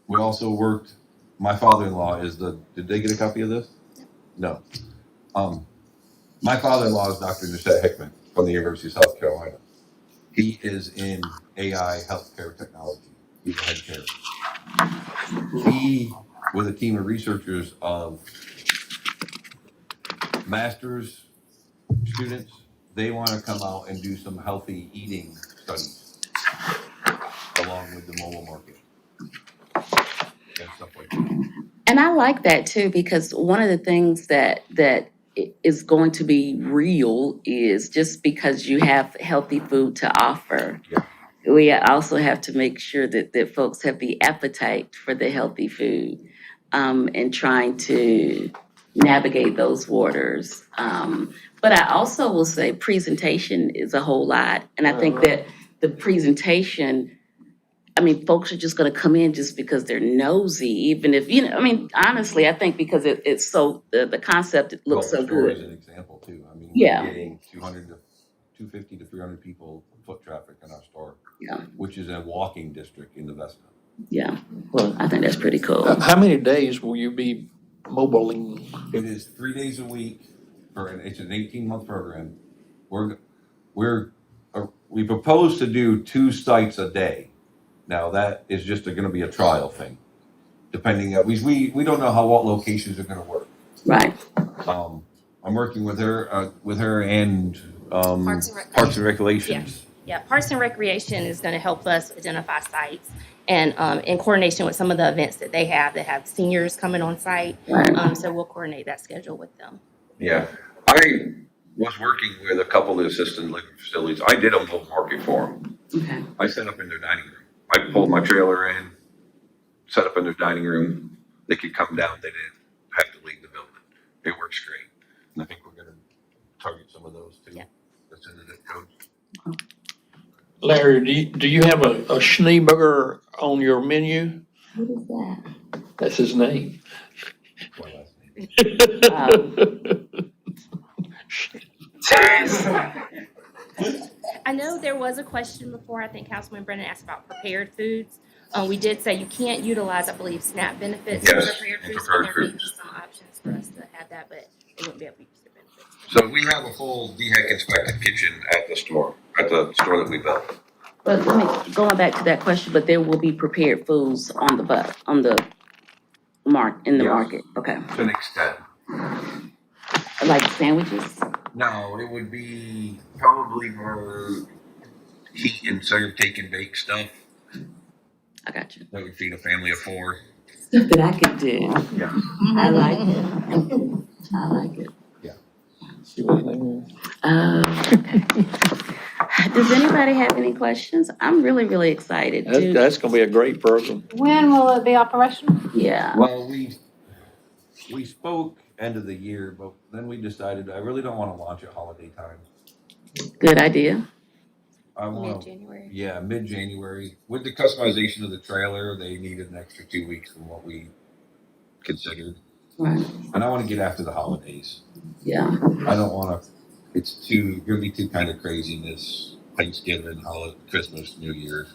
S13: We also worked, my father-in-law did they get a copy of this? No. My father-in-law is Dr. Nishad Hickman from the University of South Carolina. He is in AI healthcare technology. He's a head care. He, with a team of researchers of master's students, they want to come out and do some healthy eating studies along with the mobile market and stuff like that.
S2: And I like that too, because one of the things that is going to be real is just because you have healthy food to offer.
S13: Yeah.
S2: We also have to make sure that folks have the appetite for the healthy food, and trying to navigate those waters. But I also will say presentation is a whole lot. And I think that the presentation, folks are just gonna come in just because they're nosy, even if, honestly, I think because it's so, the concept, it looks so
S13: Well, the store is
S2: good.
S13: an example too.
S2: Yeah.
S13: We're getting 250 to 300 people foot traffic in our store.
S2: Yeah.
S13: Which is a walking district in the Vesta.
S2: Yeah, I think that's pretty cool.
S4: How many days will you be mobiling?
S13: It is 3 days a week, it's an 18-month program. We propose to do 2 sites a day. Now that is just going to be a trial thing, depending on, we don't know what locations are going to work.
S2: Right.
S13: I'm working with her and
S12: Parks and Rec-
S13: Parks and Recreations.
S12: Yeah, Parks and Recreation is going to help us identify sites and in coordination with some of the events that they have that have seniors coming on site.
S2: Right.
S12: So we'll coordinate that schedule with them.
S13: Yeah, I was working with a couple of assisted living facilities. I did a mobile market for them.
S2: Okay.
S13: I set up in their dining room. I pulled my trailer in, set up in their dining room. They could come down. They didn't have to leave the building. It works great. And I think we're going to target some of those too.
S12: Yeah.
S13: That's in the zip code.
S4: Larry, do you have a Schneeberger on your menu?
S2: What is that?
S4: That's his name.
S13: My last name.
S12: I know there was a question before, I think Councilman Brennan asked about prepared foods. We did say you can't utilize, I believe, SNAP benefits for
S13: Yes,
S12: prepared foods.
S13: prepared
S12: But there may be
S13: foods.
S12: some options for us to have that, but they wouldn't be able to use their benefits.
S13: So we have a full DHEC inspected kitchen at the store that we built.
S2: But going back to that question, but there will be prepared foods on the
S13: Yes.
S2: market, okay.
S13: To an extent.
S2: Like sandwiches?
S13: No, it would be probably more heat and serve, take and bake stuff
S2: I got you.
S13: that would feed a family of 4.
S2: Stuff that I could do.
S13: Yeah.
S2: I like it. I like it.
S4: See what they mean?
S2: Okay. Does anybody have any questions? I'm really, really excited too.
S4: That's gonna be a great program.
S10: When will it be operational?
S2: Yeah.
S13: Well, we spoke end of the year, but then we decided I really don't want to launch at holiday time.
S2: Good idea.
S13: I want to,
S6: Mid-January.
S13: yeah, mid-January. With the customization of the trailer, they needed an extra 2 weeks from what we considered.
S2: Right,
S13: And I want to get after the holidays.
S2: yeah.
S13: I don't want to, it's gonna be too kind of craziness, Thanksgiving, holiday, Christmas, New Year's.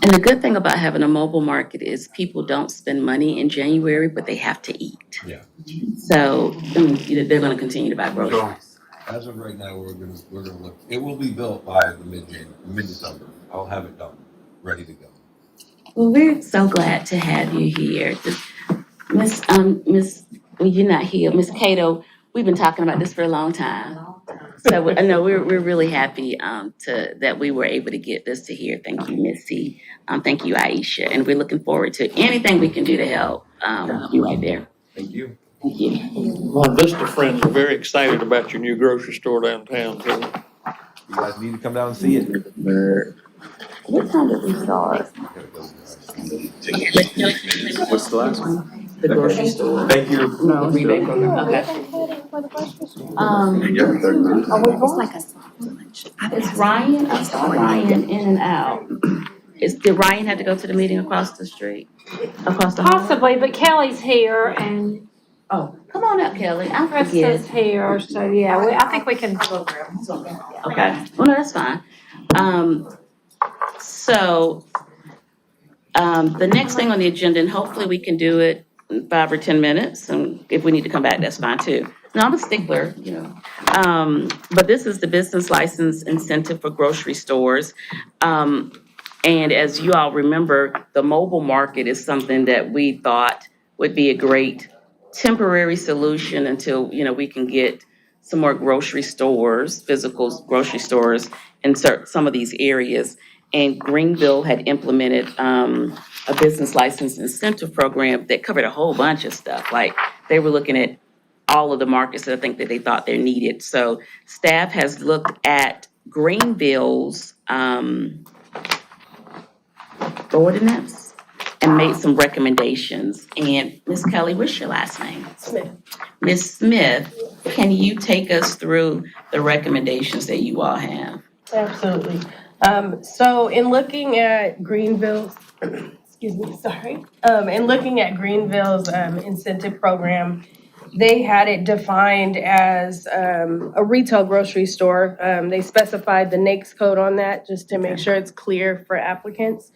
S2: And the good thing about having a mobile market is people don't spend money in January, but they have to eat.
S13: Yeah.
S2: So, they're gonna continue to buy groceries.
S13: As of right now, we're gonna look, it will be built by the mid-December. I'll have it done, ready to go.
S2: Well, we're so glad to have you here. Well, you're not here, Miss Cato, we've been talking about this for a long time. So, I know we're really happy, that we were able to get this to here. Thank you, Missy. Thank you, Aisha, and we're looking forward to anything we can do to help, you right there.
S13: Thank you.
S2: Thank you.
S4: My Vista friends are very excited about your new grocery store downtown, too.
S13: You guys need to come down and see it.
S2: What time did we start?
S5: What's the last one?
S2: The grocery store.
S5: Thank you.
S2: No, rebate program, okay. It's like it's Ryan, I saw Ryan in and out. Did Ryan have to go to the meeting across the street? Across the hall?
S10: Possibly, but Kelly's here and
S2: Oh, come on up, Kelly, I
S10: Krista's
S2: forget.
S10: here, so yeah, I think we can.
S2: Okay, well, no, that's fine. So, the next thing on the agenda, and hopefully we can do it in 5 or 10 minutes, and if we need to come back, that's fine too. No, I'm a stickler, but this is the business license incentive for grocery stores. And as you all remember, the mobile market is something that we thought would be a great temporary solution until, we can get some more grocery stores, physical grocery stores in some of these areas. And Greenville had implemented a business license incentive program that covered a whole bunch of stuff. Like they were looking at all of the markets that I think that they thought they needed. So staff has looked at Greenville's ordinance and made some recommendations. And Ms. Kelly, what's your last name?
S14: Smith.
S2: Ms. Smith, can you take us through the recommendations that you all have?
S14: Absolutely. So in looking at Greenville's, excuse me, sorry. In looking at Greenville's incentive program, they had it defined as a retail grocery store. They specified the NAICS code on that just to make sure it's clear for applicants.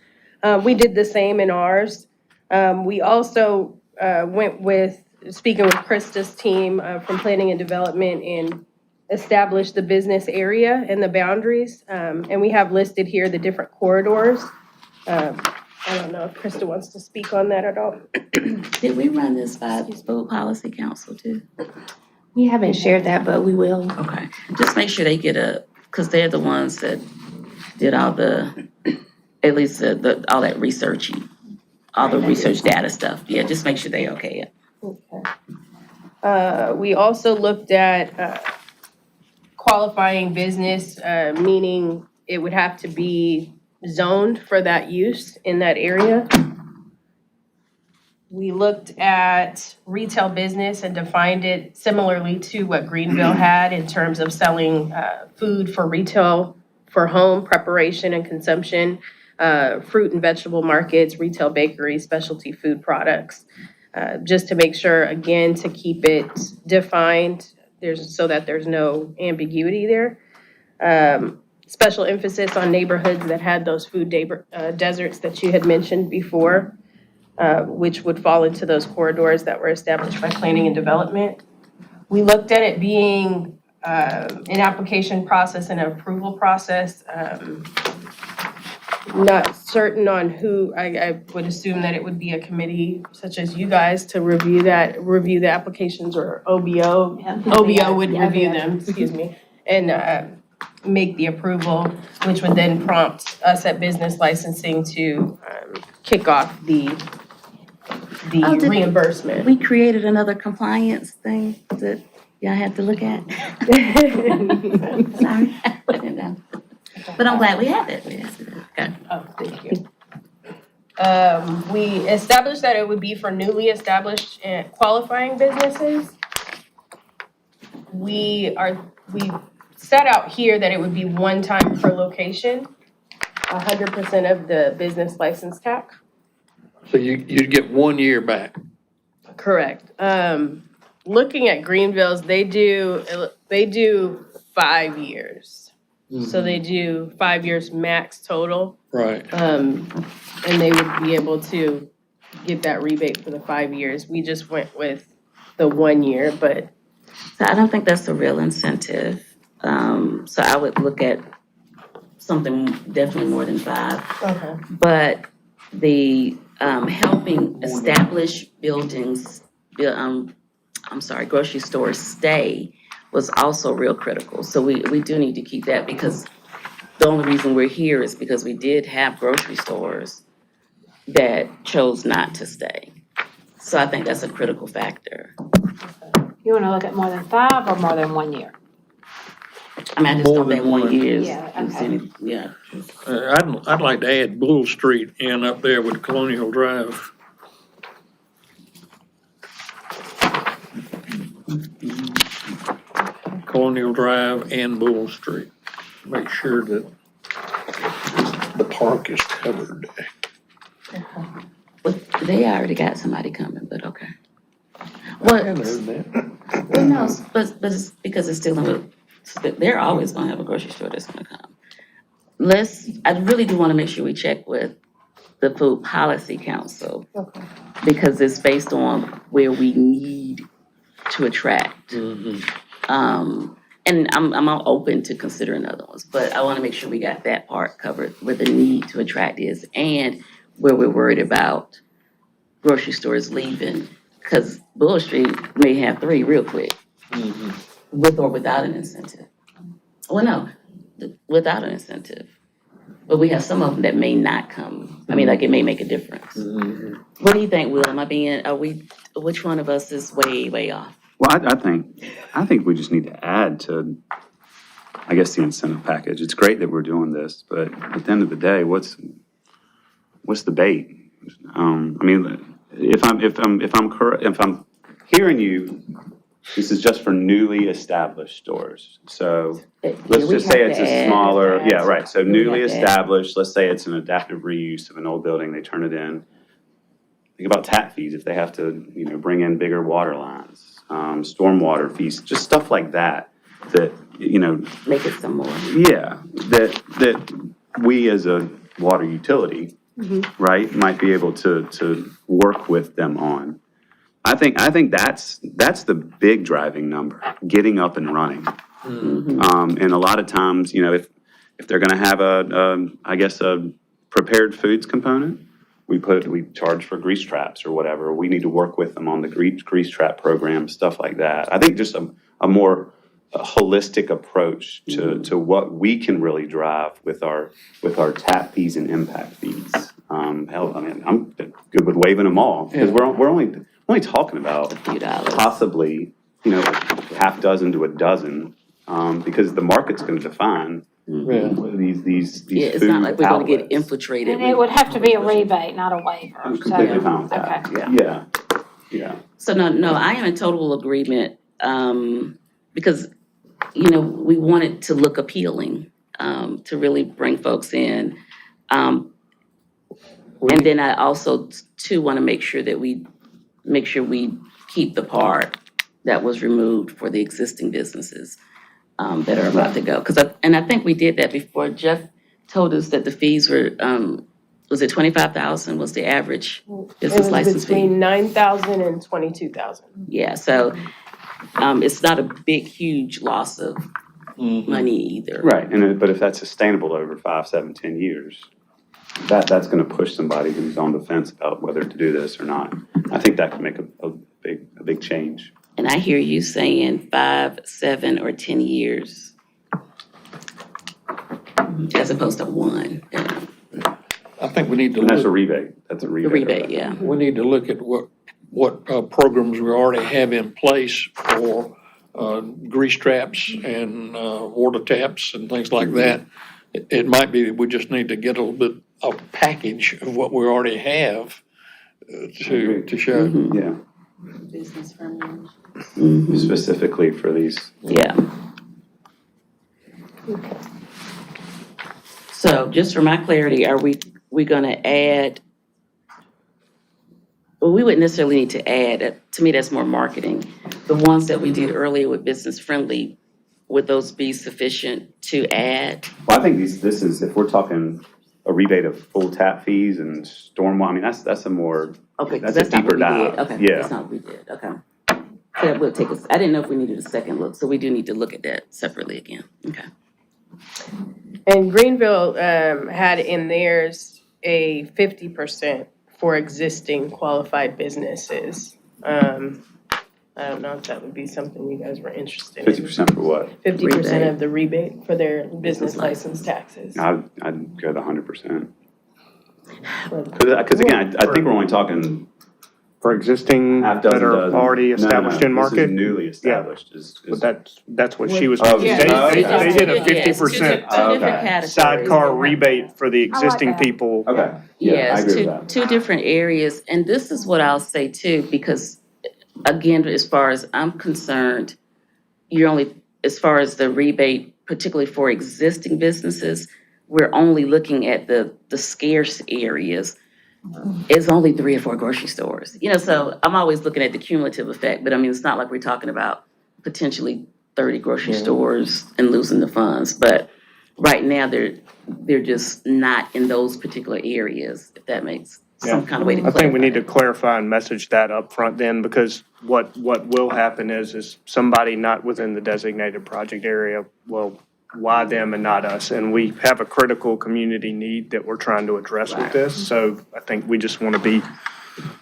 S14: We did the same in ours. We also went with, speaking with Krista's team from Planning and Development, and established the business area and the boundaries. And we have listed here the different corridors. I don't know if Krista wants to speak on that at all.
S2: Did we run this by the Food Policy Council too?
S6: We haven't shared that, but we will.
S2: Okay, just make sure they get because they're the ones that did all the, at least all that researching, all the research data stuff. Yeah, just make sure they okay it.
S14: Okay. We also looked at qualifying business, meaning it would have to be zoned for that use in that area. We looked at retail business and defined it similarly to what Greenville had in terms of selling food for retail, for home preparation and consumption, fruit and vegetable markets, retail bakeries, specialty food products. Just to make sure, again, to keep it defined, so that there's no ambiguity there. Special emphasis on neighborhoods that had those food deserts that you had mentioned before, which would fall into those corridors that were established by Planning and Development. We looked at it being an application process and an approval process. Not certain on who, I would assume that it would be a committee such as you guys to review the applications, or OBO. OBO would review them, excuse me, and make the approval, which would then prompt us at business licensing to kick off the reimbursement.
S2: We created another compliance thing that y'all had to look at. Sorry, I didn't know. But I'm glad we have it. Okay.
S14: Oh, thank you. We established that it would be for newly established qualifying businesses. We set out here that it would be one time per location, 100% of the business license tax.
S4: So you'd get 1 year back.
S14: Correct. Looking at Greenville's, they do 5 years. So they do 5 years max total.
S4: Right.
S14: And they would be able to get that rebate for the 5 years. We just went with the 1 year, but
S2: So I don't think that's a real incentive. So I would look at something definitely more than 5.
S14: okay.
S2: But the helping establish buildings, grocery stores stay was also real critical. So we do need to keep that because the only reason we're here is because we did have grocery stores that chose not to stay. So I think that's a critical factor.
S10: You wanna look at more than 5 or more than 1 year?
S2: I mean, I just
S4: More
S2: don't
S4: than
S2: think 1
S4: one.
S2: year is,
S10: Yeah,
S2: is
S10: okay.
S2: any, yeah.
S4: I'd like to add Bull Street in up there with Colonial Drive. Colonial Drive and Bull Street. Make sure that the park is covered.
S2: But they already got somebody coming, but okay.
S4: I
S2: What,
S4: haven't heard that.
S2: well, no, but it's because it's still in the, they're always gonna have a grocery store that's gonna come. I really do wanna make sure we check with the Food Policy Council.
S14: Okay.
S2: Because it's based on where we need to attract. And I'm all open to considering other ones, but I wanna make sure we got that part covered, where the need to attract is, and where we're worried about grocery stores leaving. Cause Bull Street may have 3 real quick, with or without an incentive. Well, no, without an incentive. But we have some of them that may not come. I mean, like, it may make a difference. What do you think, Will? Which one of us is way, way off?
S5: Well, I think we just need to add to, I guess, the incentive package. It's great that we're doing this, but at the end of the day, what's the bait? I mean, if I'm hearing you, this is just for newly established stores. So let's just say it's a smaller, yeah, right. So newly established, let's say it's an adaptive reuse of an old building, they turn it in. Think about tap fees if they have to, bring in bigger water lines, stormwater fees, just stuff like that,
S2: Make it some more.
S5: yeah, that we as a water utility, right, might be able to work with them on. I think that's the big driving number, getting up and running. And a lot of times, if they're gonna have a prepared foods component, we charge for grease traps or whatever. We need to work with them on the grease trap program, stuff like that. I think just a more holistic approach to what we can really drive with our tap fees and impact fees. Hell, I mean, I'm good with waiving them all because we're only talking about
S2: A few dollars.
S5: possibly, half dozen to a dozen, because the market's gonna define these
S2: Yeah, it's not like we're gonna get
S5: outlets.
S2: infiltrated.
S10: And it would have to be a rebate, not a waiver.
S5: I'm
S10: So-
S5: completely fine with that.
S10: Okay.
S5: Yeah.
S2: So no, I am in total agreement, because, we want it to look appealing, to really bring folks in. And then I also too wanna make sure we keep the part that was removed for the existing businesses, that are about to go. I think we did that before. Jeff told us that the fees were, was it 25,000 was the average business license fee?
S14: Between 9,000 and 22,000.
S2: Yeah, so, it's not a big, huge loss of money either.
S5: Right, but if that's sustainable over 5, 7, 10 years, that's gonna push somebody who's on the fence about whether to do this or not. I think that could make a big change.
S2: And I hear you saying 5, 7, or 10 years. As opposed to 1.
S4: I think we need to
S5: And that's a
S4: look,
S5: rebate, that's a
S2: The
S5: rebate.
S2: rebate, yeah.
S4: we need to look at what programs we already have in place for grease traps and water taps and things like that. It might be that we just need to get a little bit of package of what we already have to show.
S5: Yeah,
S2: Mhm.
S5: specifically for these.
S2: Yeah. So just for my clarity, are we gonna add? Well, we wouldn't necessarily need to add, to me, that's more marketing. The ones that we did earlier with business friendly, would those be sufficient to add?
S5: Well, I think this is, if we're talking a rebate of full tap fees and stormwater, I mean, that's a more,
S2: Okay, 'cause
S5: that's a
S2: not what
S5: deeper
S2: we did.
S5: dive.
S2: Okay,
S5: Yeah.
S2: that's not what we did, okay. So that would take us, I didn't know if we needed a second look, so we do need to look at that separately again, okay.
S14: And Greenville, had in theirs a 50% for existing qualified businesses. I don't know if that would be something you guys were interested in.
S5: 50% for what?
S14: 50% of the rebate for their business license taxes.
S5: I'd go the 100%. Because again, I think we're only talking
S15: For existing
S5: half
S15: that
S5: dozen,
S15: are
S5: dozen.
S15: already
S5: No,
S15: established in
S5: This
S15: market.
S5: is newly established.
S15: But that's what she was,
S5: Oh,
S15: they
S5: yeah.
S15: did a
S2: Yes, two
S15: 50%
S2: different
S5: Okay.
S2: categories.
S15: sidecar rebate for the existing
S10: that.
S15: people.
S5: Okay, yeah, I
S2: Yes,
S5: agree with that.
S2: two different areas, and this is what I'll say too, because again, as far as I'm concerned, you're only, as far as the rebate, particularly for existing businesses, we're only looking at the scarce areas. It's only 3 or 4 grocery stores, so I'm always looking at the cumulative effect, but I mean, it's not like we're talking about potentially 30 grocery stores and losing the funds, but right now, they're just not in those particular areas, if that makes some kind of way to
S15: I
S2: clarify.
S15: think we need to
S2: that.
S15: clarify and message that up front then, because what will happen is somebody not within the designated project area will, why them and not us? And we have a critical community need that we're trying to address with this. So I think we just want to be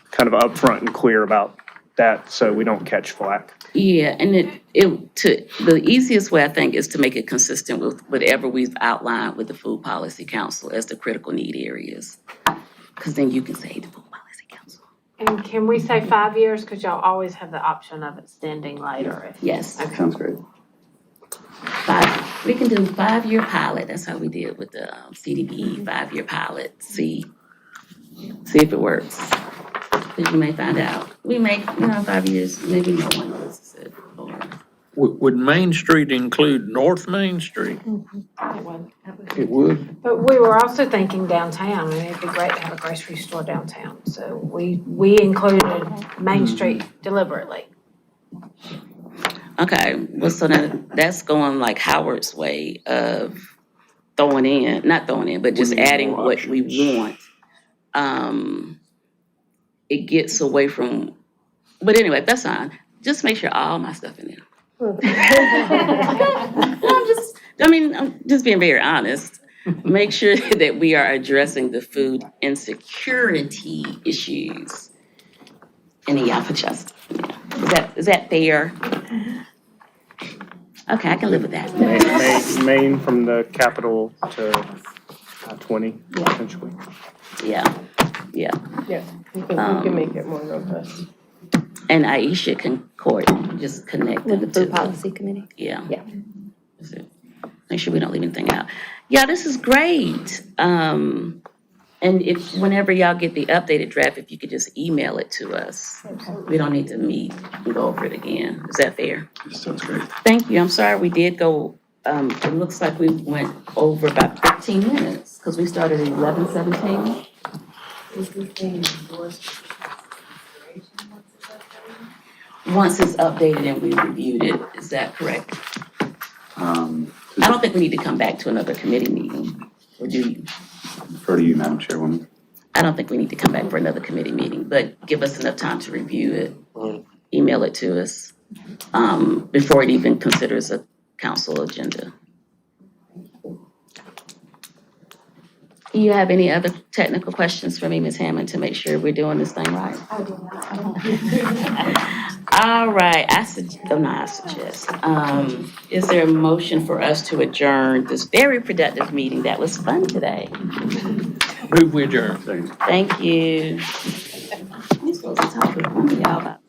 S15: kind of upfront and clear about that so we don't catch flack.
S2: Yeah, and the easiest way, I think, is to make it consistent with whatever we've outlined with the Food Policy Council as the critical need areas. Because then you can say the Food Policy Council.
S10: And can we say 5 years? Because y'all always have the option of extending later.
S2: Yes.
S5: Sounds great.
S2: We can do 5-year pilot, that's how we did with the CDB, 5-year pilot, see if it works. Because you may find out, we may, 5 years, maybe no one uses it, or.
S4: Would Main Street include North Main Street? It would.
S10: But we were also thinking downtown. I mean, it'd be great to have a grocery store downtown. So we included Main Street deliberately.
S2: Okay, well, so that's going like Howard's way of not throwing in, but just adding what we want. It gets away from, but anyway, that's fine. Just make sure all my stuff in there. I'm just being very honest. Make sure that we are addressing the food insecurity issues. And then y'all put your stuff in there. Is that fair? Okay, I can live with that.
S15: Main from the capital to 20, essentially.
S2: Yeah.
S14: Yeah, we can make it more robust.
S2: And Aisha can just connect them
S6: With
S2: to.
S6: the Food Policy Committee?
S2: Yeah.
S6: Yeah.
S2: That's it. Make sure we don't leave anything out. Yeah, this is great. And whenever y'all get the updated draft, if you could just email it to us. We don't need to meet and go over it again. Is that fair?
S5: Sounds great.
S2: Thank you. I'm sorry we did go, it looks like we went over about 15 minutes because we started at 11:17. Once it's updated and we reviewed it, is that correct? I don't think we need to come back to another committee meeting, or do you?
S5: Refer to you, Madam Chairwoman.
S2: I don't think we need to come back for another committee meeting, but give us enough time to review it, email it to us, before it even considers a council agenda. Do you have any other technical questions for me, Ms. Hammond, to make sure we're doing this thing right? All right, I suggest, is there a motion for us to adjourn this very productive meeting that was fun today?
S4: Move we adjourn.
S2: Thank you. You're supposed to talk with one of y'all about